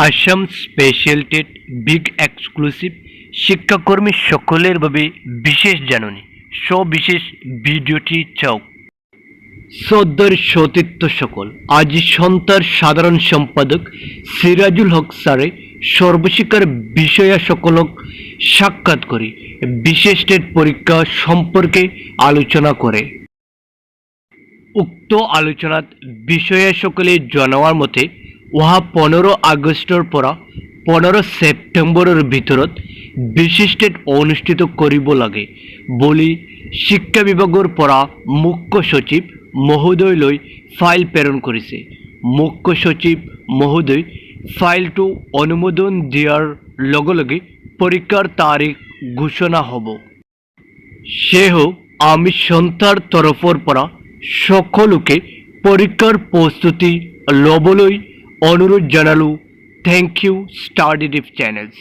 Assam special TET big exclusive শিক্ষাকর্মী সকলের ভাবে বিশেষ জাননী সবিশেষ ভিডিওটি চাও সদর সতীর্থ সকল আজ সন্তার সাধারণ সম্পাদক সিরাজুল হক স্যারে সর্বশিক্ষার বিষয়া সকলক সাক্ষাৎ করে বিশেষ টেট পরীক্ষা সম্পর্কে আলোচনা করে উক্ত আলোচনাত বিষয়া সকলে জানাওয়ার মতে ওহা 15 আগস্টৰ পৰা 15 ছেপ্টেম্বৰৰ ভিতৰত বিশেষ টেট অনুষ্ঠিত কৰিব লাগে বুলি শিক্ষা বিভাগৰ পৰা মুখ্য সচিব মহোদয়লৈ ফাইল প্ৰেৰণ কৰিছে। মুখ্য সচিব মহোদয় ফাইলটো অনুমোদন দিয়াৰ লগে লগে পৰীক্ষাৰ তাৰিখ ঘোষণা হ'ব। সেয়েহে আমি সন্থাৰ তৰফৰ পৰা সকলোকে পৰীক্ষাৰ প্ৰস্তুতি ল'বলৈ অনুৰোধ জানালো। Thank you study tip channels.